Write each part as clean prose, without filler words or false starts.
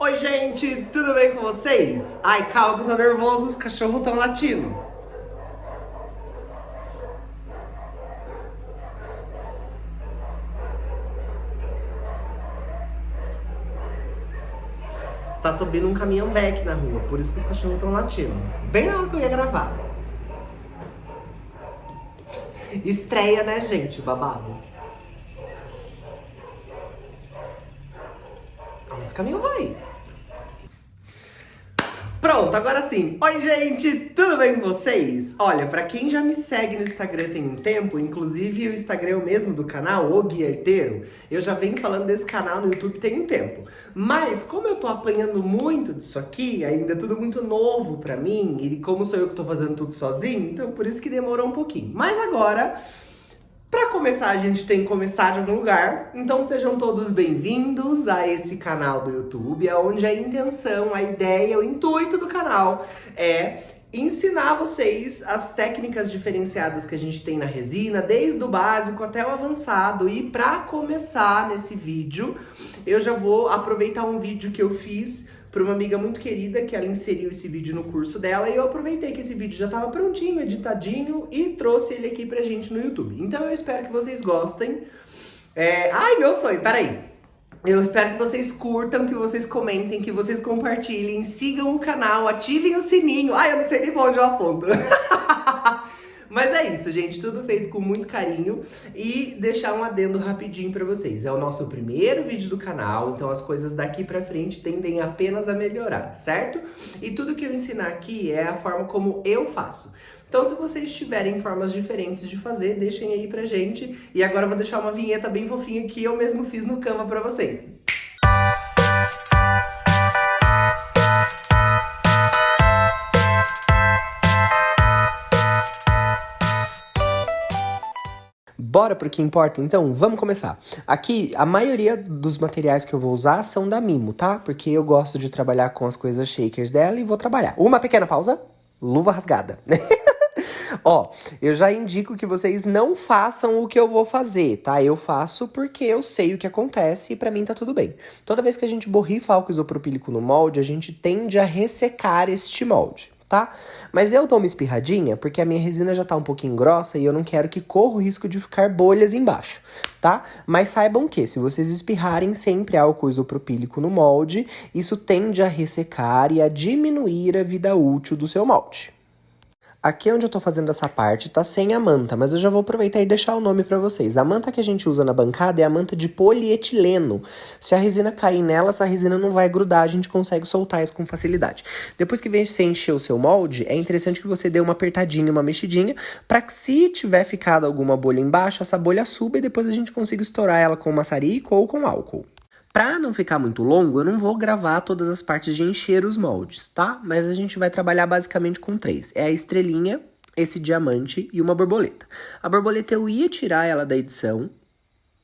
Oi, gente, tudo bem com vocês? Ai, calma que eu tô nervoso, os cachorros estão latindo. Tá subindo um caminhão VEC na rua, por isso que os cachorros estão latindo. Bem na hora que eu ia gravar. Estreia, né, gente? Babado. Aonde esse caminhão vai? Pronto, agora sim. Oi, gente, tudo bem com vocês? Olha, pra quem já me segue no Instagram tem um tempo, inclusive o Instagram é o mesmo do canal, O Gui Arteiro, eu já venho falando desse canal no YouTube tem um tempo. Mas como eu tô apanhando muito disso aqui, ainda é tudo muito novo pra mim, e como sou eu que tô fazendo tudo sozinho, então por isso que demorou um pouquinho. Mas agora, para começar, a gente tem que começar de algum lugar, então sejam todos bem-vindos a esse canal do YouTube, onde a intenção, a ideia, o intuito do canal é ensinar vocês as técnicas diferenciadas que a gente tem na resina, desde o básico até o avançado. E para começar nesse vídeo, eu já vou aproveitar um vídeo que eu fiz para uma amiga muito querida, que ela inseriu esse vídeo no curso dela, e eu aproveitei que esse vídeo já estava prontinho, editadinho, e trouxe ele aqui pra gente no YouTube. Então eu espero que vocês gostem. Ai, meu sonho, peraí. Eu espero que vocês curtam, que vocês comentem, que vocês compartilhem, sigam o canal, ativem o sininho. Ai, eu não sei nem pra onde eu aponto. Mas é isso, gente, tudo feito com muito carinho. E deixar um adendo rapidinho pra vocês. É o nosso primeiro vídeo do canal, então as coisas daqui pra frente tendem apenas a melhorar, certo? E tudo que eu ensinar aqui é a forma como eu faço. Então, se vocês tiverem formas diferentes de fazer, deixem aí pra gente. E agora eu vou deixar uma vinheta bem fofinha que eu mesmo fiz no Canva pra vocês. Bora pro que importa, então? Vamos começar. Aqui, a maioria dos materiais que eu vou usar são da Mimo, tá? Porque eu gosto de trabalhar com as coisas shakers dela e vou trabalhar. Uma pequena pausa. Luva rasgada. Ó, eu já indico que vocês não façam o que eu vou fazer, tá? Eu faço porque eu sei o que acontece e pra mim tá tudo bem. Toda vez que a gente borrifa álcool isopropílico no molde, a gente tende a ressecar este molde, tá? Mas eu dou uma espirradinha porque a minha resina já tá um pouquinho grossa e eu não quero que corra o risco de ficar bolhas embaixo, tá? Mas saibam que se vocês espirrarem sempre álcool isopropílico no molde, isso tende a ressecar e a diminuir a vida útil do seu molde. Aqui onde eu tô fazendo essa parte tá sem a manta, mas eu já vou aproveitar e deixar o nome pra vocês. A manta que a gente usa na bancada é a manta de polietileno. Se a resina cair nela, essa resina não vai grudar, a gente consegue soltar isso com facilidade. Depois que você encher o seu molde, é interessante que você dê uma apertadinha, uma mexidinha, pra que se tiver ficado alguma bolha embaixo, essa bolha suba e depois a gente consiga estourar ela com maçarico ou com álcool. Pra não ficar muito longo, eu não vou gravar todas as partes de encher os moldes, tá? Mas a gente vai trabalhar basicamente com 3. É a estrelinha, esse diamante e uma borboleta. A borboleta eu ia tirar ela da edição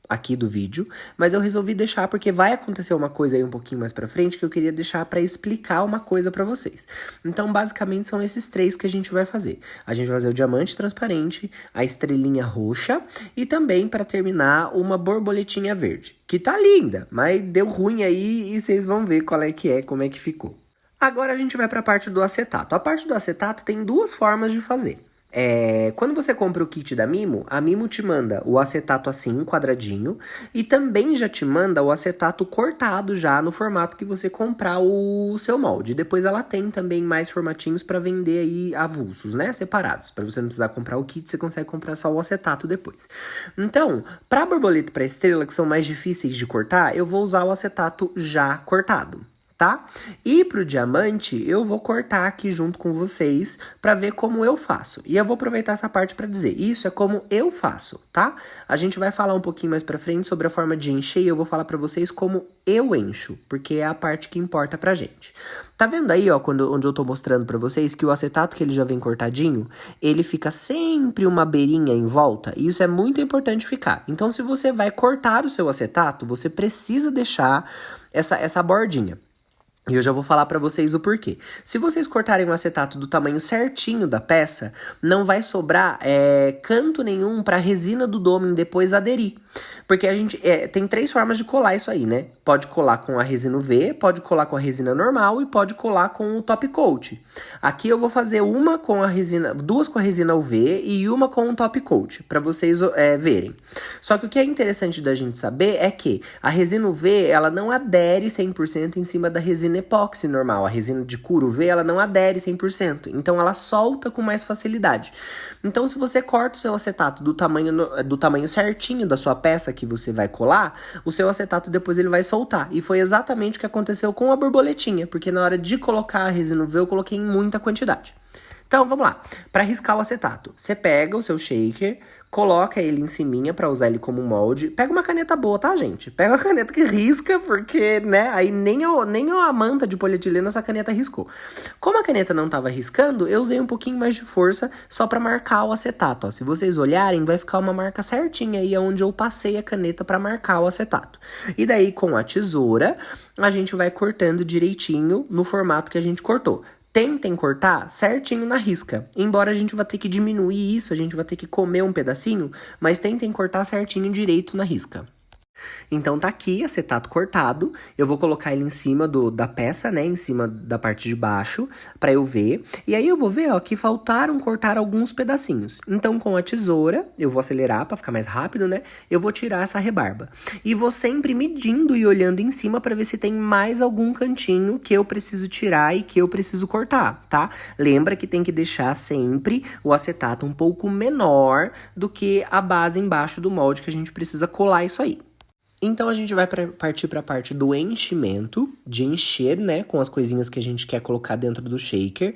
aqui do vídeo, mas eu resolvi deixar porque vai acontecer uma coisa aí um pouquinho mais pra frente que eu queria deixar pra explicar uma coisa pra vocês. Então, basicamente, são esses 3 que a gente vai fazer. A gente vai fazer o diamante transparente, a estrelinha roxa e também, pra terminar, uma borboletinha verde. Que tá linda, mas deu ruim aí e vocês vão ver qual é, como é que ficou. Agora a gente vai pra parte do acetato. A parte do acetato tem 2 formas de fazer. Quando você compra o kit da Mimo, a Mimo te manda o acetato assim, quadradinho, e também já te manda o acetato cortado já no formato que você comprar o seu molde. Depois ela tem também mais formatinhos para vender aí avulsos, né, separados. Para você não precisar comprar o kit, você consegue comprar só o acetato depois. Então, para borboleta e para estrela, que são mais difíceis de cortar, eu vou usar o acetato já cortado. Tá? E pro diamante, eu vou cortar aqui junto com vocês pra ver como eu faço. E eu vou aproveitar essa parte pra dizer, isso é como eu faço, tá? A gente vai falar um pouquinho mais pra frente sobre a forma de encher e eu vou falar pra vocês como eu encho, porque é a parte que importa pra gente. Tá vendo aí, ó, onde eu tô mostrando pra vocês que o acetato que ele já vem cortadinho, ele fica sempre uma beirinha em volta, e isso é muito importante ficar. Então, se você vai cortar o seu acetato, você precisa deixar essa bordinha. E eu já vou falar pra vocês o porquê. Se vocês cortarem o acetato do tamanho certinho da peça, não vai sobrar canto nenhum pra resina do domem depois aderir. Porque a gente tem 3 formas de colar isso aí, né? Pode colar com a resina UV, pode colar com a resina normal e pode colar com o top coat. Aqui eu vou fazer duas com a resina UV e uma com o top coat, para vocês verem. Só que o que é interessante da gente saber é que a resina UV, ela não adere 100% em cima da resina epóxi normal. A resina de cura UV, ela não adere 100%. Então, ela solta com mais facilidade. Então, se você corta o seu acetato do tamanho certinho da sua peça que você vai colar, o seu acetato depois ele vai soltar. E foi exatamente o que aconteceu com a borboletinha, porque na hora de colocar a resina UV, eu coloquei em muita quantidade. Então, vamos lá. Para riscar o acetato, você pega o seu shaker, coloca ele em ciminha para usar ele como molde. Pega uma caneta boa, tá, gente? Pega uma caneta que risca, porque, né, aí nem a manta de polietileno essa caneta riscou. Como a caneta não tava riscando, eu usei um pouquinho mais de força só para marcar o acetato, ó. Se vocês olharem, vai ficar uma marca certinha aí onde eu passei a caneta para marcar o acetato. E daí, com a tesoura, a gente vai cortando direitinho no formato que a gente cortou. Tentem cortar certinho na risca. Embora a gente vá ter que diminuir isso, a gente vai ter que comer um pedacinho, mas tentem cortar certinho direito na risca. Então tá aqui, acetato cortado, eu vou colocar ele em cima da peça, né, em cima da parte de baixo, pra eu ver. E aí eu vou ver, ó, que faltaram cortar alguns pedacinhos. Então com a tesoura, eu vou acelerar pra ficar mais rápido, né, eu vou tirar essa rebarba. E vou sempre medindo e olhando em cima pra ver se tem mais algum cantinho que eu preciso tirar e que eu preciso cortar, tá? Lembra que tem que deixar sempre o acetato um pouco menor do que a base embaixo do molde, que a gente precisa colar isso aí. Então, a gente vai partir para a parte do enchimento, de encher, né, com as coisinhas que a gente quer colocar dentro do shaker.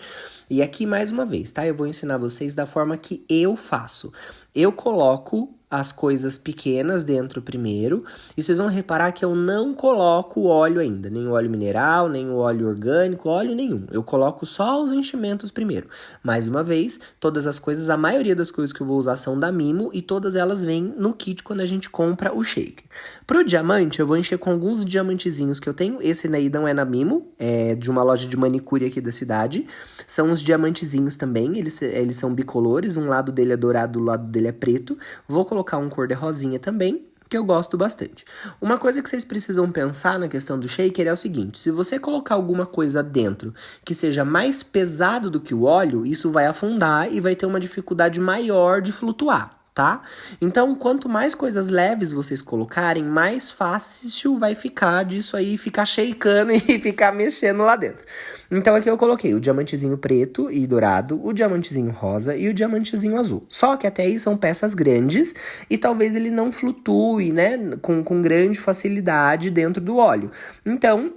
E aqui, mais uma vez, tá? Eu vou ensinar vocês da forma que eu faço. Eu coloco as coisas pequenas dentro primeiro, e vocês vão reparar que eu não coloco o óleo ainda, nem o óleo mineral, nem o óleo orgânico, óleo nenhum. Eu coloco só os enchimentos primeiro. Mais uma vez, todas as coisas, a maioria das coisas que eu vou usar são da Mimo, e todas elas vêm no kit quando a gente compra o shaker. Pro diamante, eu vou encher com alguns diamantezinhos que eu tenho. Esse daí não é na Mimo, é de uma loja de manicure aqui da cidade. São os diamantezinhos também, eles são bicolores, um lado dele é dourado, o lado dele é preto. Vou colocar um cor de rosinha também, que eu gosto bastante. Uma coisa que vocês precisam pensar na questão do shaker é o seguinte: se você colocar alguma coisa dentro que seja mais pesado do que o óleo, isso vai afundar e vai ter uma dificuldade maior de flutuar, tá? Então, quanto mais coisas leves vocês colocarem, mais fácil vai ficar disso aí, ficar shakeando e ficar mexendo lá dentro. Então, aqui eu coloquei o diamantezinho preto e dourado, o diamantezinho rosa e o diamantezinho azul. Só que até aí são peças grandes e talvez ele não flutue, né, com grande facilidade dentro do óleo. Então,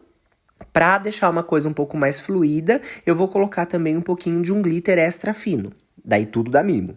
para deixar uma coisa um pouco mais fluida, eu vou colocar também um pouquinho de um glitter extra fino. Daí tudo dá Mimo.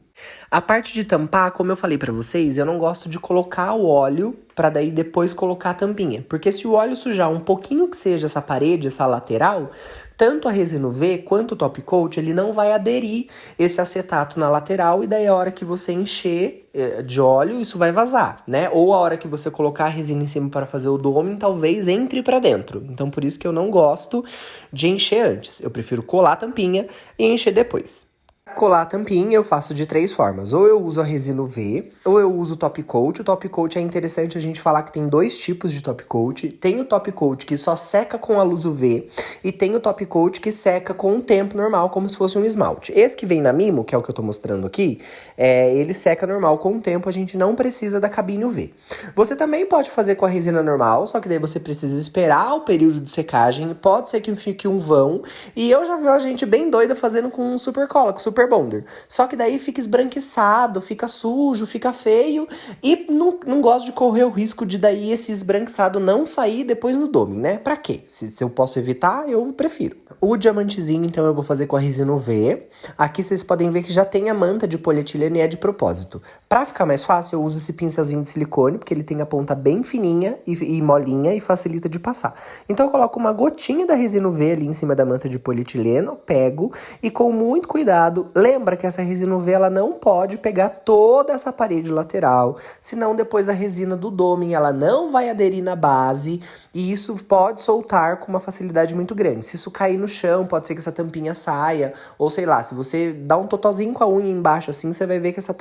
A parte de tampar, como eu falei pra vocês, eu não gosto de colocar o óleo pra daí depois colocar a tampinha. Porque se o óleo sujar um pouquinho que seja essa parede, essa lateral, tanto a resina UV quanto o top coat, ele não vai aderir esse acetato na lateral, e daí a hora que você encher de óleo, isso vai vazar, né? Ou a hora que você colocar a resina em cima para fazer o doming, talvez entre pra dentro. Então por isso que eu não gosto de encher antes. Eu prefiro colar a tampinha e encher depois. Colar a tampinha eu faço de 3 formas. Ou eu uso a resina UV, ou eu uso o top coat. O top coat é interessante a gente falar que tem 2 tipos de top coat. Tem o top coat que só seca com a luz UV, e tem o top coat que seca com um tempo normal, como se fosse um esmalte. Esse que vem na Mimo, que é o que eu tô mostrando aqui, ele seca normal com o tempo, a gente não precisa da cabine UV. Você também pode fazer com a resina normal, só que daí você precisa esperar o período de secagem, pode ser que fique um vão, e eu já vi a gente bem doida fazendo com super cola, com super bonder. Só que daí fica esbranquiçado, fica sujo, fica feio, e não gosto de correr o risco de daí esse esbranquiçado não sair depois no doming, né? Pra quê? Se eu posso evitar, eu prefiro. O diamantezinho, então, eu vou fazer com a resina UV. Aqui vocês podem ver que já tem a manta de polietileno e é de propósito. Pra ficar mais fácil, eu uso esse pincelzinho de silicone, porque ele tem a ponta bem fininha e molinha e facilita de passar. Então eu coloco uma gotinha da resina UV ali em cima da manta de polietileno, pego e com muito cuidado lembra que essa resina UV ela não pode pegar toda essa parede lateral, senão depois a resina do doming ela não vai aderir na base e isso pode soltar com uma facilidade muito grande. Se isso cair no chão, pode ser que essa tampinha saia, ou sei lá, se você dá um totozinho com a unha embaixo assim, você vai ver que essa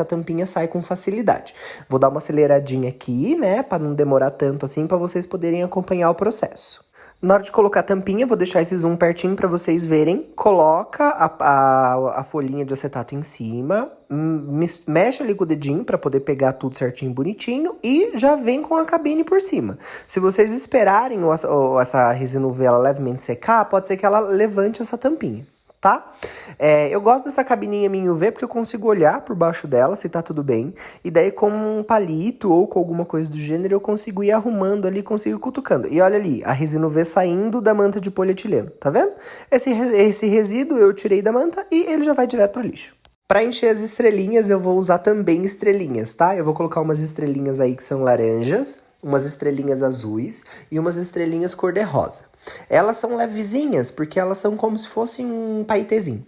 tampinha sai com facilidade. Vou dar uma aceleradinha aqui, né, para não demorar tanto assim, para vocês poderem acompanhar o processo. Na hora de colocar a tampinha, vou deixar esse zoom pertinho para vocês verem. Coloca a folhinha de acetato em cima, mexe ali com o dedinho para poder pegar tudo certinho, bonitinho, e já vem com a cabine por cima. Se vocês esperarem essa resina UV ela levemente secar, pode ser que ela levante essa tampinha. Tá? Eu gosto dessa cabininha minha UV porque eu consigo olhar por baixo dela se tá tudo bem. E daí com um palito ou com alguma coisa do gênero eu consigo ir arrumando ali, consigo ir cutucando. E olha ali, a resina UV saindo da manta de polietileno, tá vendo? Esse resíduo eu tirei da manta e ele já vai direto pro lixo. Para encher as estrelinhas eu vou usar também estrelinhas, tá? Eu vou colocar umas estrelinhas aí que são laranjas, umas estrelinhas azuis e umas estrelinhas cor-de-rosa. Elas são levezinhas, porque elas são como se fossem um paetezinho.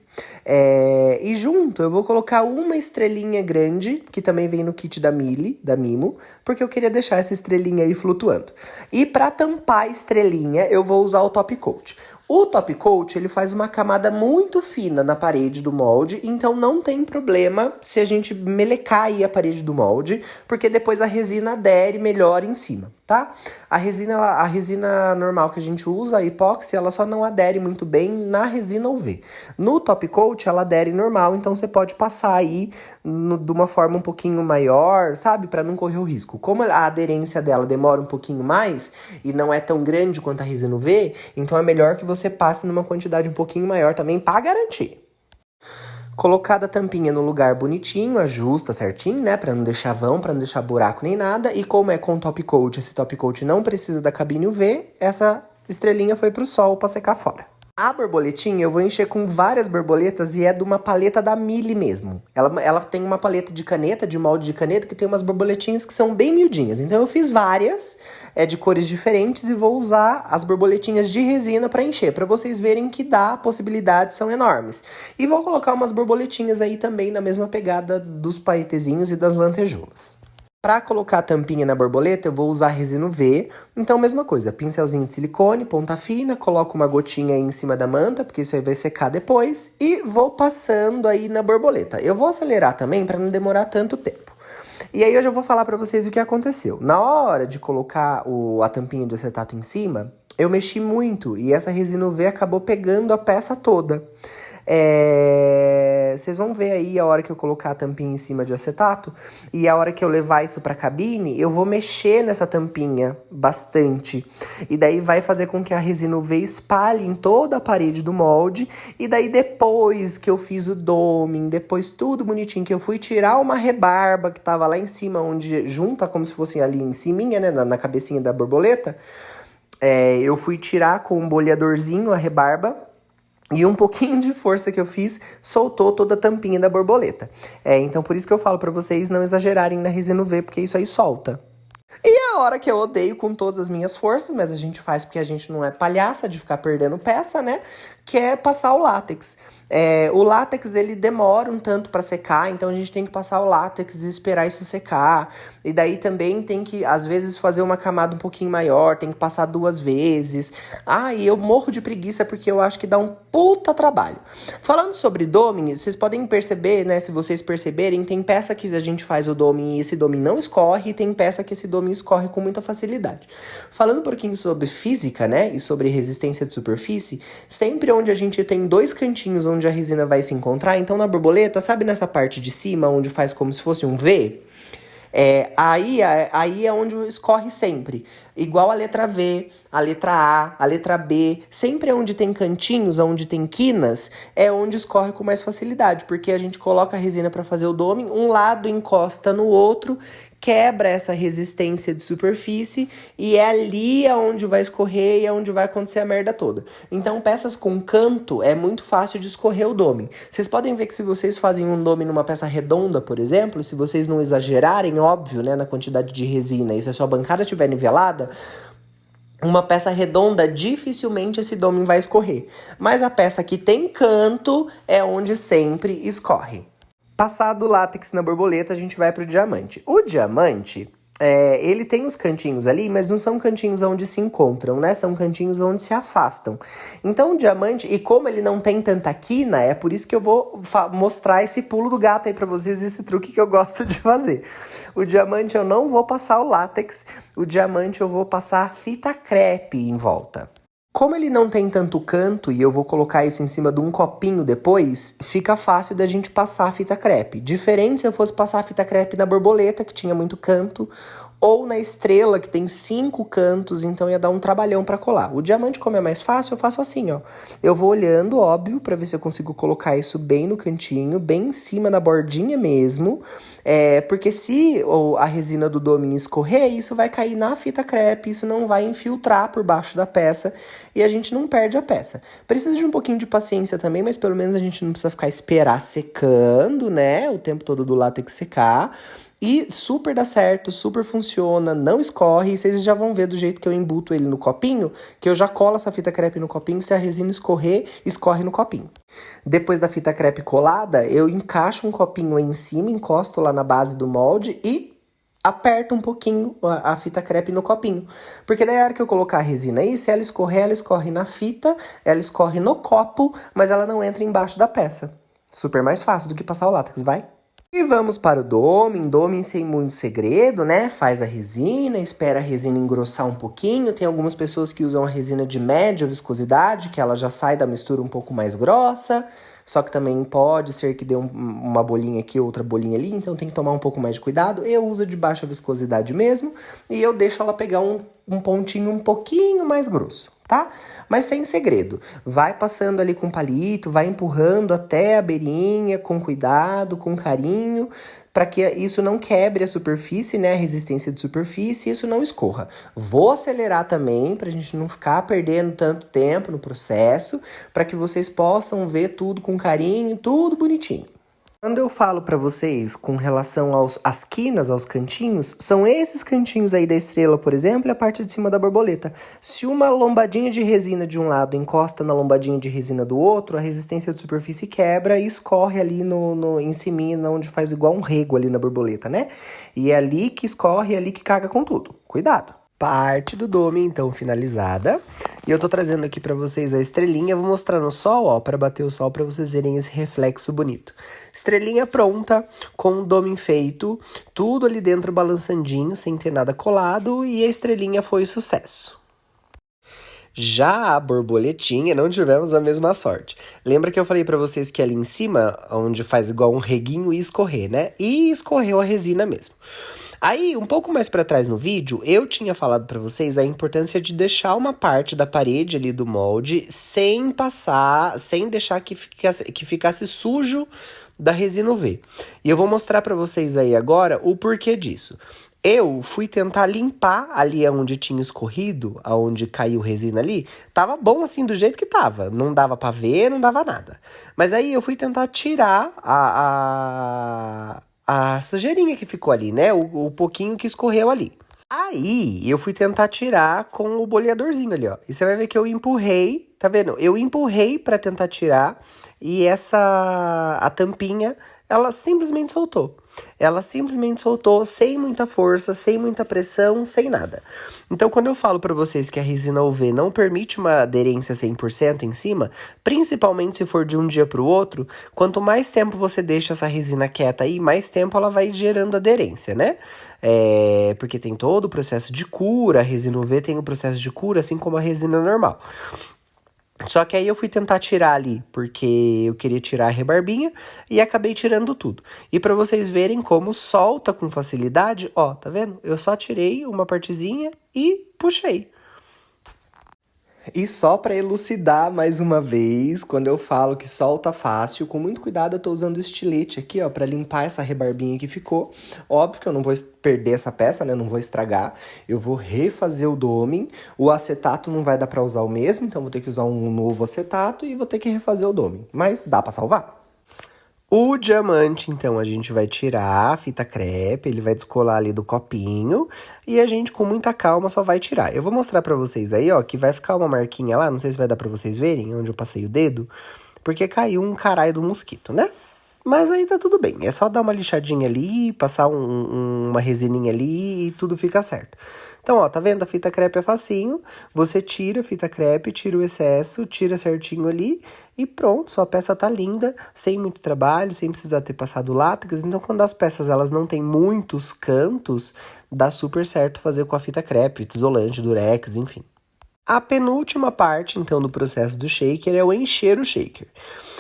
E junto eu vou colocar uma estrelinha grande, que também vem no kit da Mimo, porque eu queria deixar essa estrelinha aí flutuando. E para tampar a estrelinha, eu vou usar o Top Coat. O Top Coat, ele faz uma camada muito fina na parede do molde, então não tem problema se a gente melecar aí a parede do molde, porque depois a resina adere melhor em cima, tá? A resina normal que a gente usa, a epóxi, ela só não adere muito bem na resina UV. No Top Coat, ela adere normal, então você pode passar aí de uma forma um pouquinho maior, sabe? Para não correr o risco. Como a aderência dela demora um pouquinho mais e não é tão grande quanto a resina UV, então é melhor que você passe numa quantidade um pouquinho maior também para garantir. Colocada a tampinha no lugar bonitinho, ajusta certinho, né? Pra não deixar vão, pra não deixar buraco nem nada. E como é com Top Coat, esse Top Coat não precisa da cabine UV, essa estrelinha foi pro sol pra secar fora. A borboletinha eu vou encher com várias borboletas e é de uma paleta da Mili mesmo. Ela tem uma paleta de caneta, de molde de caneta, que tem umas borboletinhas que são bem miudinhas. Então eu fiz várias de cores diferentes e vou usar as borboletinhas de resina para encher, para vocês verem que dá, possibilidades são enormes. E vou colocar umas borboletinhas aí também na mesma pegada dos paetezinhos e das lantejoulas. Para colocar a tampinha na borboleta, eu vou usar resina UV. Então, mesma coisa, pincelzinho de silicone, ponta fina, coloco uma gotinha aí em cima da manta, porque isso aí vai secar depois, e vou passando aí na borboleta. Eu vou acelerar também para não demorar tanto tempo. E aí eu já vou falar para vocês o que aconteceu. Na hora de colocar a tampinha de acetato em cima, eu mexi muito e essa resina UV acabou pegando a peça toda. Vocês vão ver aí a hora que eu colocar a tampinha em cima de acetato e a hora que eu levar isso pra cabine, eu vou mexer nessa tampinha bastante. E daí vai fazer com que a resina UV espalhe em toda a parede do molde. E daí depois que eu fiz o doming, depois tudo bonitinho, que eu fui tirar uma rebarba que tava lá em cima, onde junta como se fosse ali em cima, né, na cabecinha da borboleta. Eu fui tirar com um boleadorzinho a rebarba. E um pouquinho de força que eu fiz, soltou toda a tampinha da borboleta. Então por isso que eu falo pra vocês não exagerarem na resina UV, porque isso aí solta. E a hora que eu odeio com todas as minhas forças, mas a gente faz porque a gente não é palhaça de ficar perdendo peça, né? Que é passar o látex. O látex, ele demora um tanto para secar, então a gente tem que passar o látex e esperar isso secar. E daí também tem que, às vezes, fazer uma camada um pouquinho maior, tem que passar 2 vezes. E eu morro de preguiça porque eu acho que dá um puta trabalho. Falando sobre doming, vocês podem perceber, né? Se vocês perceberem, tem peça que a gente faz o doming e esse doming não escorre, e tem peça que esse doming escorre com muita facilidade. Falando um pouquinho sobre física, né? E sobre resistência de superfície, sempre onde a gente tem 2 cantinhos onde a resina vai se encontrar, então na borboleta, sabe nessa parte de cima, onde faz como se fosse um V? Aí é onde escorre sempre. Igual a letra V, a letra A, a letra B. Sempre onde tem cantinhos, onde tem quinas, é onde escorre com mais facilidade. Porque a gente coloca a resina para fazer o doming, um lado encosta no outro, quebra essa resistência de superfície e é ali onde vai escorrer e é onde vai acontecer a merda toda. Então, peças com canto é muito fácil de escorrer o doming. Vocês podem ver que se vocês fazem um doming numa peça redonda, por exemplo, se vocês não exagerarem, óbvio, né, na quantidade de resina, e se a sua bancada estiver nivelada, Uma peça redonda, dificilmente esse doming vai escorrer. Mas a peça que tem canto é onde sempre escorre. Passado o látex na borboleta, a gente vai pro diamante. O diamante, ele tem os cantinhos ali, mas não são cantinhos onde se encontram, né? São cantinhos onde se afastam. Então o diamante, e como ele não tem tanta quina, é por isso que eu vou mostrar esse pulo do gato aí pra vocês, esse truque que eu gosto de fazer. O diamante eu não vou passar o látex, o diamante eu vou passar a fita crepe em volta. Como ele não tem tanto canto e eu vou colocar isso em cima de um copinho depois, fica fácil da gente passar a fita crepe. Diferente se eu fosse passar a fita crepe na borboleta, que tinha muito canto, ou na estrela, que tem 5 cantos, então ia dar um trabalhão pra colar. O diamante, como é mais fácil, eu faço assim, ó. Eu vou olhando, óbvio, pra ver se eu consigo colocar isso bem no cantinho, bem em cima da bordinha mesmo, porque se a resina do domínio escorrer, isso vai cair na fita crepe, isso não vai infiltrar por baixo da peça, e a gente não perde a peça. Precisa de um pouquinho de paciência também, mas pelo menos a gente não precisa ficar esperar secando, né? O tempo todo do látex secar. E super dá certo, super funciona, não escorre. E vocês já vão ver do jeito que eu embuto ele no copinho, que eu já colo essa fita crepe no copinho, se a resina escorrer, escorre no copinho. Depois da fita crepe colada, eu encaixo um copinho aí em cima, encosto lá na base do molde e aperta um pouquinho a fita crepe no copinho. Porque daí a hora que eu colocar a resina aí, se ela escorre na fita, ela escorre no copo, mas ela não entra embaixo da peça. Super mais fácil do que passar o látex, vai? E vamos para o doming. Doming sem muito segredo, né? Faz a resina, espera a resina engrossar um pouquinho. Tem algumas pessoas que usam a resina de média viscosidade, que ela já sai da mistura um pouco mais grossa. Só que também pode ser que dê uma bolinha aqui, outra bolinha ali, então tem que tomar um pouco mais de cuidado. Eu uso de baixa viscosidade mesmo, e eu deixo ela pegar um pontinho um pouquinho mais grosso, tá? Mas sem segredo. Vai passando ali com palito, vai empurrando até a beirinha, com cuidado, com carinho, para que isso não quebre a superfície, né? A resistência de superfície, e isso não escorra. Vou acelerar também, para a gente não ficar perdendo tanto tempo no processo, para que vocês possam ver tudo com carinho, tudo bonitinho. Quando eu falo para vocês com relação às quinas, aos cantinhos, são esses cantinhos aí da estrela, por exemplo, e a parte de cima da borboleta. Se uma lombadinha de resina de um lado encosta na lombadinha de resina do outro, a resistência de superfície quebra e escorre ali em cima, onde faz igual um rego ali na borboleta, né? E é ali que escorre, é ali que caga com tudo. Cuidado! Parte do dome, então, finalizada. E eu tô trazendo aqui pra vocês a estrelinha. Vou mostrar no sol, ó, pra bater o sol, pra vocês verem esse reflexo bonito. Estrelinha pronta, com o dome feito, tudo ali dentro balançandinho, sem ter nada colado. E a estrelinha foi sucesso. Já a borboletinha, não tivemos a mesma sorte. Lembra que eu falei pra vocês que ali em cima, onde faz igual um reguinho, ia escorrer, né? E escorreu a resina mesmo. Aí, um pouco mais pra trás no vídeo, eu tinha falado pra vocês a importância de deixar uma parte da parede ali do molde sem passar, sem deixar que ficasse sujo da resina UV. E eu vou mostrar pra vocês aí agora o porquê disso. Eu fui tentar limpar ali onde tinha escorrido, aonde caiu resina ali. Tava bom assim, do jeito que tava. Não dava pra ver, não dava nada. Mas aí eu fui tentar tirar a sujeirinha que ficou ali, né? O pouquinho que escorreu ali. Aí, eu fui tentar tirar com o boleadorzinho ali, ó. E você vai ver que eu empurrei, tá vendo? Eu empurrei pra tentar tirar e a tampinha, ela simplesmente soltou. Ela simplesmente soltou sem muita força, sem muita pressão, sem nada. Então, quando eu falo pra vocês que a resina UV não permite uma aderência 100% em cima, principalmente se for de um dia pro outro, quanto mais tempo você deixa essa resina quieta aí, mais tempo ela vai gerando aderência, né? Porque tem todo o processo de cura, a resina UV tem o processo de cura, assim como a resina normal. Só que aí eu fui tentar tirar ali, porque eu queria tirar a rebarbinha e acabei tirando tudo. E pra vocês verem como solta com facilidade, ó, tá vendo? Eu só tirei uma partezinha e puxei. E só para elucidar mais uma vez, quando eu falo que solta fácil, com muito cuidado eu tô usando o estilete aqui, ó, para limpar essa rebarbinha que ficou. Óbvio que eu não vou perder essa peça, né, não vou estragar. Eu vou refazer o doming. O acetato não vai dar para usar o mesmo, então vou ter que usar um novo acetato e vou ter que refazer o doming. Mas dá para salvar. O diamante, então, a gente vai tirar a fita crepe, ele vai descolar ali do copinho e a gente, com muita calma, só vai tirar. Eu vou mostrar pra vocês aí, ó, que vai ficar uma marquinha lá, não sei se vai dar pra vocês verem, onde eu passei o dedo, porque caiu um caralho do mosquito, né? Mas aí tá tudo bem, é só dar uma lixadinha ali, passar uma resininha ali e tudo fica certo. Então, ó, tá vendo? A fita crepe é facinho, você tira a fita crepe, tira o excesso, tira certinho ali e pronto, sua peça tá linda, sem muito trabalho, sem precisar ter passado látex. Então, quando as peças elas não têm muitos cantos, dá super certo fazer com a fita crepe, isolante, durex, enfim. A penúltima parte, então, do processo do shaker é o encher o shaker.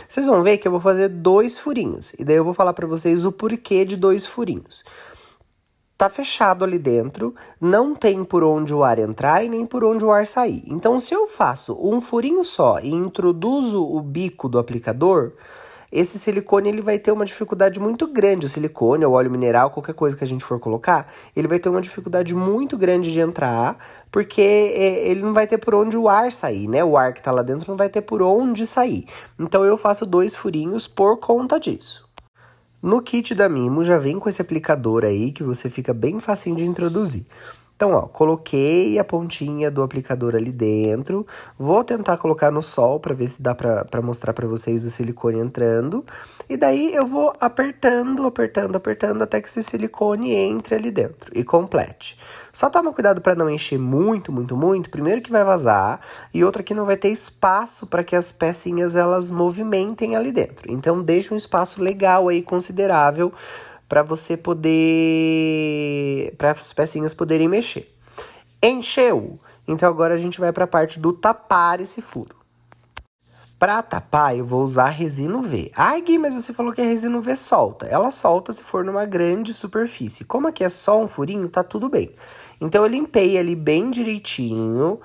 Vocês vão ver que eu vou fazer 2 furinhos, e daí eu vou falar pra vocês o porquê de 2 furinhos. Tá fechado ali dentro, não tem por onde o ar entrar e nem por onde o ar sair. Então, se eu faço um furinho só e introduzo o bico do aplicador, esse silicone ele vai ter uma dificuldade muito grande. O silicone, o óleo mineral, qualquer coisa que a gente for colocar, ele vai ter uma dificuldade muito grande de entrar, porque ele não vai ter por onde o ar sair, né? O ar que tá lá dentro não vai ter por onde sair. Então, eu faço 2 furinhos por conta disso. No kit da Mimo já vem com esse aplicador aí que você fica bem facinho de introduzir. Então, ó, coloquei a pontinha do aplicador ali dentro. Vou tentar colocar no sol para ver se dá para mostrar para vocês o silicone entrando. E daí eu vou apertando, apertando, apertando até que esse silicone entre ali dentro e complete. Só toma cuidado para não encher muito, muito, muito. Primeiro que vai vazar e outra que não vai ter espaço para que as pecinhas elas movimentem ali dentro. Então, deixa um espaço legal aí, considerável, para você poder, para as pecinhas poderem mexer. Encheu? Então agora a gente vai para a parte do tapar esse furo. Para tapar, eu vou usar resina UV. Ai, Gui, mas você falou que a resina UV solta. Ela solta se for numa grande superfície. Como aqui é só um furinho, tá tudo bem. Então eu limpei ali bem direitinho.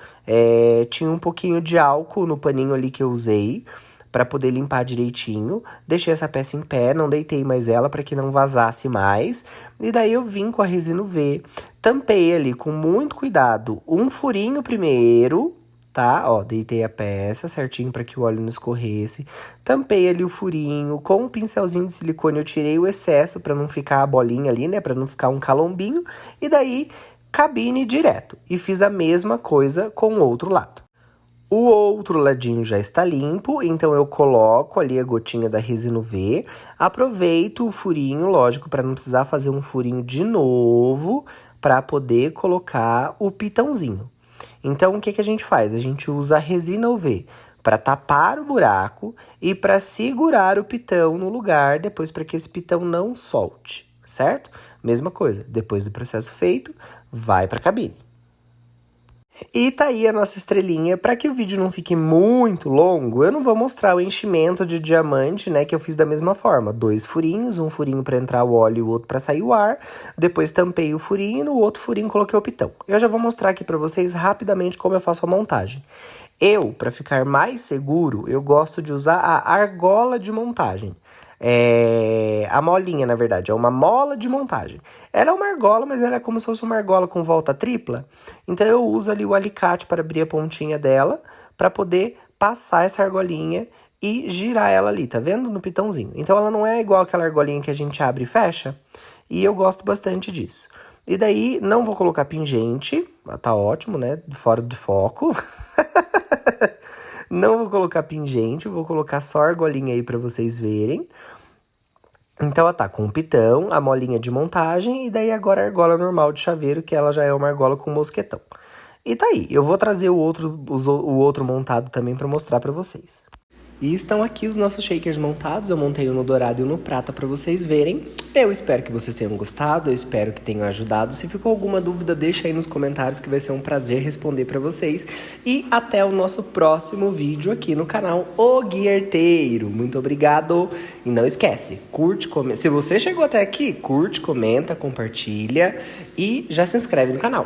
Tinha um pouquinho de álcool no paninho ali que eu usei para poder limpar direitinho. Deixei essa peça em pé, não deitei mais ela para que não vazasse mais. E daí eu vim com a resina UV, tampei ali com muito cuidado um furinho primeiro, tá? Ó, deitei a peça certinho para que o óleo não escorresse. Tampei ali o furinho com um pincelzinho de silicone, eu tirei o excesso para não ficar a bolinha ali, né? Para não ficar um calombinho. E daí, cabine direto. E fiz a mesma coisa com o outro lado. O outro ladinho já está limpo, então eu coloco ali a gotinha da resina UV, aproveito o furinho, lógico, para não precisar fazer um furinho de novo, para poder colocar o pitãozinho. Então, o que que a gente faz? A gente usa a resina UV para tapar o buraco e para segurar o pitão no lugar, depois para que esse pitão não solte, certo? Mesma coisa, depois do processo feito, vai para a cabine. E tá aí a nossa estrelinha. Para que o vídeo não fique muito longo, eu não vou mostrar o enchimento de diamante, né, que eu fiz da mesma forma. 2 furinhos, um furinho para entrar o óleo e o outro para sair o ar. Depois tampei o furinho e no outro furinho coloquei o pitão. Eu já vou mostrar aqui para vocês rapidamente como eu faço a montagem. Eu, para ficar mais seguro, eu gosto de usar a argola de montagem. A molinha, na verdade, é uma mola de montagem. Ela é uma argola, mas ela é como se fosse uma argola com volta tripla. Então eu uso ali o alicate para abrir a pontinha dela, para poder passar essa argolinha e girar ela ali, tá vendo? No pitãozinho. Então ela não é igual aquela argolinha que a gente abre e fecha, e eu gosto bastante disso. E daí, não vou colocar pingente, tá ótimo, né? Fora de foco. Não vou colocar pingente, vou colocar só a argolinha aí pra vocês verem. Então, ela tá com o pitão, a molinha de montagem e daí agora a argola normal de chaveiro, que ela já é uma argola com mosquetão. E tá aí, eu vou trazer o outro montado também pra mostrar pra vocês. E estão aqui os nossos shakers montados, eu montei um no dourado e um no prata para vocês verem. Eu espero que vocês tenham gostado, eu espero que tenham ajudado. Se ficou alguma dúvida, deixa aí nos comentários que vai ser um prazer responder para vocês. E até o nosso próximo vídeo aqui no canal O Gui Arteiro. Muito obrigado e não esquece, curte, comenta. Se você chegou até aqui, curte, comenta, compartilha e já se inscreve no canal.